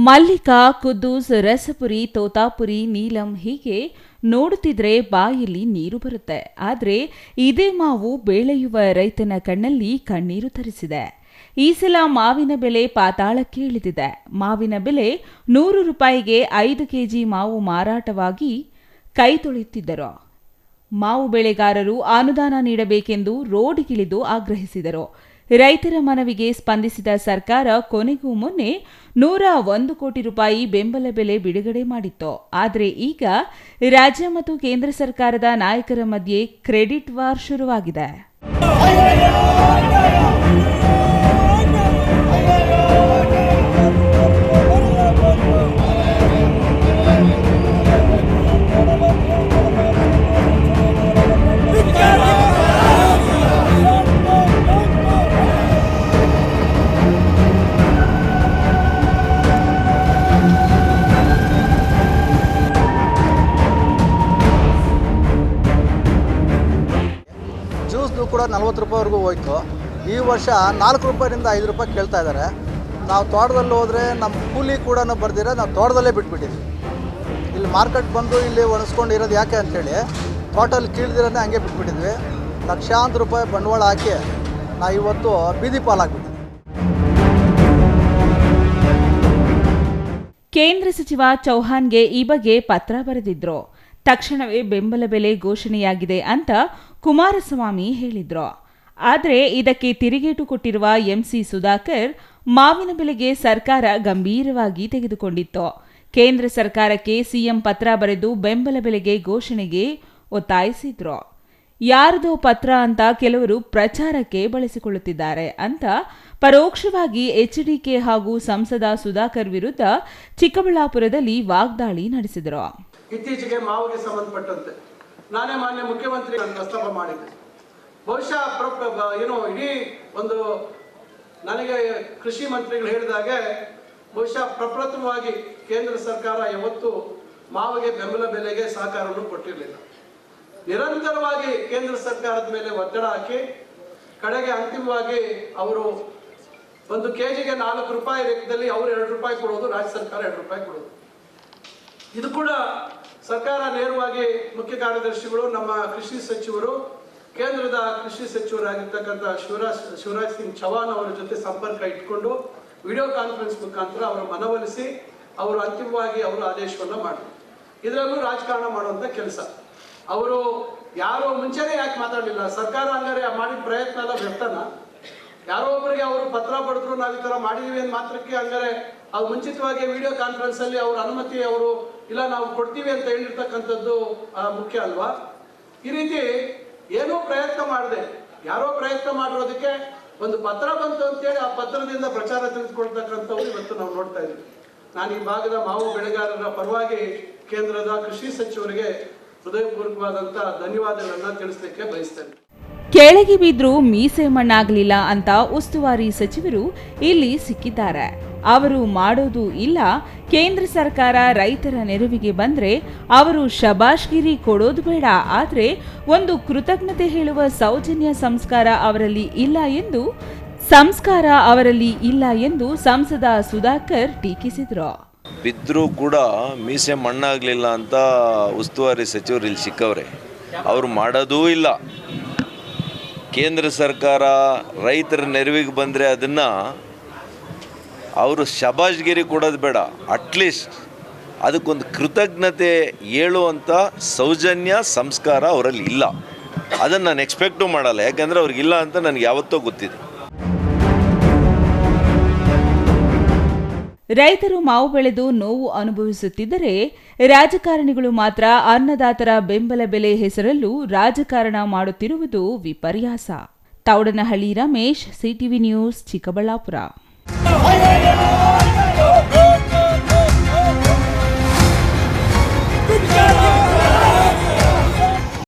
ಮಲ್ಲಿಕಾ, ಕುದ್ದೂಸ್, ರಸಪುರಿ, ತೋತಾಪುರಿ, ನೀಲಂ ಹೀಗೆ ನೋಡುತ್ತಿದ್ರೆ ಬಾಯಲ್ಲಿ ನೀರು ಬರುತ್ತೆ. ಆದರೆ ಇದೇ ಮಾವು ಬೆಳೆಯುವ ರೈತನ ಕಣ್ಣಲ್ಲಿ ಕಣ್ಣೀರು ತರಿಸಿದೆ. ಈ ಸಲ ಮಾವಿನ ಬೆಲೆ ಪಾತಾಳಕ್ಕೆ ಇಳಿದಿದೆ. ಮಾವಿನ ಬೆಲೆ 100 ರೂಪಾಯಿಗೆ 5 ಕೆಜಿ ಮಾವು ಮಾರಾಟವಾಗಿ ಕೈ ತೊಳೆಯುತ್ತಿದ್ದರು. ಮಾವು ಬೆಳೆಗಾರರು ಅನುದಾನ ನೀಡಬೇಕೆಂದು ರೋಡ್ಗಿಳಿದು ಆಗ್ರಹಿಸಿದರು. ರೈತರ ಮನವಿಗೆ ಸ್ಪಂದಿಸಿದ ಸರ್ಕಾರ ಕೊನೆಗೂ ಮೊನ್ನೆ 101 ಕೋಟಿ ರೂಪಾಯಿ ಬೆಂಬಲ ಬೆಲೆ ಬಿಡುಗಡೆ ಮಾಡಿತ್ತು. ಆದರೆ ಈಗ ರಾಜ್ಯ ಮತ್ತು ಕೇಂದ್ರ ಸರ್ಕಾರದ ನಾಯಕರ ಮಧ್ಯೆ ಕ್ರೆಡಿಟ್ ವಾರ್ ಶುರುವಾಗಿದೆ. ಜ್ಯೂಸ್ದು ಕೂಡ 40 ರೂಪಾಯಿವರೆಗೂ ಹೋಯ್ತು. ಈ ವರ್ಷ 4 ರೂಪಾಯಿನಿಂದ 5 ರೂಪಾಯಿ ಕೇಳ್ತಾ ಇದ್ದಾರೆ. ನಾವು ತೋಟದಲ್ಲಿ ಹೋದರೆ ನಮ್ಮ ಕೂಲಿ ಕೂಡ ಬರ್ದಿರ ನಾವು ತೋಟದಲ್ಲೇ ಬಿಟ್ಬಿಟ್ಟಿದ್ವಿ. ಇಲ್ಲಿ ಮಾರ್ಕೆಟ್ ಬಂದು ಇಲ್ಲಿ ಒಣಸ್ಕೊಂಡು ಇರೋದು ಯಾಕೆ ಅಂಥೇಳಿ ತೋಟಲ್ಲಿ ಕೀಳ್ದಿರೇ ಹಂಗೆ ಬಿಟ್ಬಿಟ್ಟಿದ್ವಿ. ಲಕ್ಷಾಂತರ ರೂಪಾಯಿ ಬಂಡವಾಳ ಹಾಕಿ ನಾವು ಇವತ್ತು ಬೀದಿ ಪಾಲಾಗ್ಬಿಟ್ಟಿದ್ವಿ. ಕೇಂದ್ರ ಸಚಿವ ಚೌಹಾನ್ಗೆ ಈ ಬಗ್ಗೆ ಪತ್ರ ಬರೆದಿದ್ರು. ತಕ್ಷಣವೇ ಬೆಂಬಲ ಬೆಲೆ ಘೋಷಣೆಯಾಗಿದೆ ಅಂತ ಕುಮಾರಸ್ವಾಮಿ ಹೇಳಿದ್ರು. ಆದರೆ ಇದಕ್ಕೆ ತಿರುಗೇಟು ಕೊಟ್ಟಿರುವ ಎಂಸಿ ಸುಧಾಕರ್ ಮಾವಿನ ಬೆಲೆಗೆ ಸರ್ಕಾರ ಗಂಭೀರವಾಗಿ ತೆಗೆದುಕೊಂಡಿತ್ತು. ಕೇಂದ್ರ ಸರ್ಕಾರಕ್ಕೆ ಸಿಎಂ ಪತ್ರ ಬರೆದು ಬೆಂಬಲ ಬೆಲೆಗೆ ಘೋಷಣೆಗೆ ಒತ್ತಾಯಿಸಿದ್ರು. ಯಾರದೋ ಪತ್ರ ಅಂತ ಕೆಲವರು ಪ್ರಚಾರಕ್ಕೆ ಬಳಸಿಕೊಳ್ಳುತ್ತಿದ್ದಾರೆ ಅಂತ ಪರೋಕ್ಷವಾಗಿ ಎಚ್ಡಿಕೆ ಹಾಗೂ ಸಂಸದ ಸುಧಾಕರ್ ವಿರುದ್ಧ ಚಿಕ್ಕಬಳ್ಳಾಪುರದಲ್ಲಿ ವಾಗ್ದಾಳಿ ನಡೆಸಿದರು. ಇತ್ತೀಚೆಗೆ ಮಾವಿಗೆ ಸಂಬಂಧಪಟ್ಟಂತೆ ನಾನೇ ಮಾನ್ಯ ಮುಖ್ಯಮಂತ್ರಿ ಪ್ರಸ್ತಾಪ ಮಾಡಿದ್ದೆ. ಬಹುಶಃ ಇಡೀ ಒಂದು ನನಗೆ ಕೃಷಿ ಮಂತ್ರಿಗಳು ಹೇಳಿದಾಗೆ ಬಹುಶಃ ಪ್ರಪ್ರಥಮವಾಗಿ ಕೇಂದ್ರ ಸರ್ಕಾರ ಯಾವತ್ತು ಮಾವಿಗೆ ಬೆಂಬಲ ಬೆಲೆಗೆ ಸಹಕಾರವನ್ನು ಕೊಟ್ಟಿರಲಿಲ್ಲ. ನಿರಂತರವಾಗಿ ಕೇಂದ್ರ ಸರ್ಕಾರದ ಮೇಲೆ ಒತ್ತಡ ಹಾಕಿ ಕಡೆಗೆ ಅಂತಿಮವಾಗಿ ಅವರು ಒಂದು ಕೆಜಿಗೆ 4 ರೂಪಾಯಿ ಲೆಕ್ಕದಲ್ಲಿ ಅವರು 2 ರೂಪಾಯಿ ಕೊಡೋದು, ರಾಜ್ಯ ಸರ್ಕಾರ 2 ರೂಪಾಯಿ ಕೊಡೋದು. ಇದು ಕೂಡ ಸರ್ಕಾರ ನೇರವಾಗಿ ಮುಖ್ಯ ಕಾರ್ಯದರ್ಶಿಗಳು, ನಮ್ಮ ಕೃಷಿ ಸಚಿವರು, ಕೇಂದ್ರದ ಕೃಷಿ ಸಚಿವರಾಗಿರ್ತಕ್ಕಂಥ ಶಿವರಾಜ್ ಸಿಂಗ್ ಚೌಹಾಣ್ ಅವರ ಜೊತೆ ಸಂಪರ್ಕ ಇಟ್ಕೊಂಡು ವಿಡಿಯೋ ಕಾನ್ಫರೆನ್ಸ್ ಮುಖಾಂತರ ಅವರು ಮನವೊಲಿಸಿ ಅವರು ಅಂತಿಮವಾಗಿ ಅವರು ಆದೇಶವನ್ನು ಮಾಡಿದ್ರು. ಇದರಲ್ಲೂ ರಾಜಕಾರಣ ಮಾಡುವಂಥ ಕೆಲಸ. ಅವರು ಯಾರೋ ಮುಂಚೆನೇ ಯಾಕೆ ಮಾತಾಡಲಿಲ್ಲ? ಸರ್ಕಾರ ಹಂಗಾರೆ ಮಾಡಿದ ಪ್ರಯತ್ನ ಎಲ್ಲ ವ್ಯರ್ಥನ? ಯಾರೋ ಒಬ್ಬರಿಗೆ ಅವರು ಪತ್ರ ಬರೆದ್ರು, ನಾವು ಈ ಥರ ಮಾಡಿದೀವಿ ಅಂತ ಮಾತ್ರಕ್ಕೆ ಹಂಗಾರೆ ಅದು ಮುಂಚಿತವಾಗಿ ವಿಡಿಯೋ ಕಾನ್ಫರೆನ್ಸ್ ಅಲ್ಲಿ ಅವ್ರ ಅನುಮತಿ ಅವರು ಇಲ್ಲ ನಾವು ಕೊಡ್ತೀವಿ ಅಂತ ಹೇಳಿರ್ತಕ್ಕಂಥದ್ದು ಮುಖ್ಯ ಅಲ್ವಾ? ಈ ರೀತಿ ಏನೋ ಪ್ರಯತ್ನ ಮಾಡಿದೆ, ಯಾರೋ ಪ್ರಯತ್ನ ಮಾಡಿರೋದಕ್ಕೆ ಒಂದು ಪತ್ರ ಬಂತು ಅಂತೇಳಿ ಆ ಪತ್ರದಿಂದ ಪ್ರಚಾರ ತಿಳಿದುಕೊಳ್ತಕ್ಕಂಥವ್ರು ಇವತ್ತು ನಾವು ನೋಡ್ತಾ ಇದ್ದೀವಿ. ನಾನು ಈ ಭಾಗದ ಮಾವು ಬೆಳೆಗಾರರ ಪರವಾಗಿ ಕೇಂದ್ರದ ಕೃಷಿ ಸಚಿವರಿಗೆ ಹೃದಯಪೂರ್ವಕವಾದಂಥ ಧನ್ಯವಾದಗಳನ್ನ ತಿಳಿಸಲಿಕ್ಕೆ ಬಯಸ್ತೇನೆ. ಕೆಳಗೆ ಬಿದ್ರೂ ಮೀಸೆ ಮಣ್ಣಾಗಲಿಲ್ಲ ಅಂತ ಉಸ್ತುವಾರಿ ಸಚಿವರು ಇಲ್ಲಿ ಸಿಕ್ಕಿದ್ದಾರೆ. ಅವರು ಮಾಡೋದು ಇಲ್ಲ. ಕೇಂದ್ರ ಸರ್ಕಾರ ರೈತರ ನೆರವಿಗೆ ಬಂದ್ರೆ ಅವರು ಶಬಾಷ್ಗಿರಿ ಕೊಡೋದು ಬೇಡ, ಆದರೆ ಒಂದು ಕೃತಜ್ಞತೆ ಹೇಳುವ ಸೌಜನ್ಯ ಸಂಸ್ಕಾರ ಅವರಲ್ಲಿ ಇಲ್ಲ ಎಂದು ಸಂಸದ ಸುಧಾಕರ್ ಟೀಕಿಸಿದ್ರು. ಬಿದ್ದರೂ ಕೂಡ ಮೀಸೆ ಮಣ್ಣಾಗಲಿಲ್ಲ ಅಂತ ಉಸ್ತುವಾರಿ ಸಚಿವರು ಇಲ್ಲಿ ಸಿಕ್ಕವ್ರೆ. ಅವರು ಮಾಡೋದೂ ಇಲ್ಲ. ಕೇಂದ್ರ ಸರ್ಕಾರ ರೈತರ ನೆರವಿಗೆ ಬಂದರೆ ಅದನ್ನು ಅವರು ಶಬಾಷ್ಗಿರಿ ಕೊಡೋದು ಬೇಡ, ಅಟ್ಲೀಸ್ಟ್ ಅದಕ್ಕೊಂದು ಕೃತಜ್ಞತೆ ಹೇಳುವಂಥ ಸೌಜನ್ಯ ಸಂಸ್ಕಾರ ಅವರಲ್ಲಿ ಇಲ್ಲ. ಅದನ್ನು ನಾನು ಎಕ್ಸ್ಪೆಕ್ಟೂ ಮಾಡಲ್ಲ, ಯಾಕಂದರೆ ಅವ್ರಿಗಿಲ್ಲ ಅಂತ ನನಗೆ ಯಾವತ್ತೋ ಗೊತ್ತಿದೆ. ರೈತರು ಮಾವು ಬೆಳೆದು ನೋವು ಅನುಭವಿಸುತ್ತಿದ್ದರೆ ರಾಜಕಾರಣಿಗಳು ಮಾತ್ರ ಅನ್ನದಾತರ ಬೆಂಬಲ ಬೆಲೆ ಹೆಸರಲ್ಲೂ ರಾಜಕಾರಣ ಮಾಡುತ್ತಿರುವುದು ವಿಪರ್ಯಾಸ. Thoudanahalli Ramesh, CTV news, Chikkaballapur.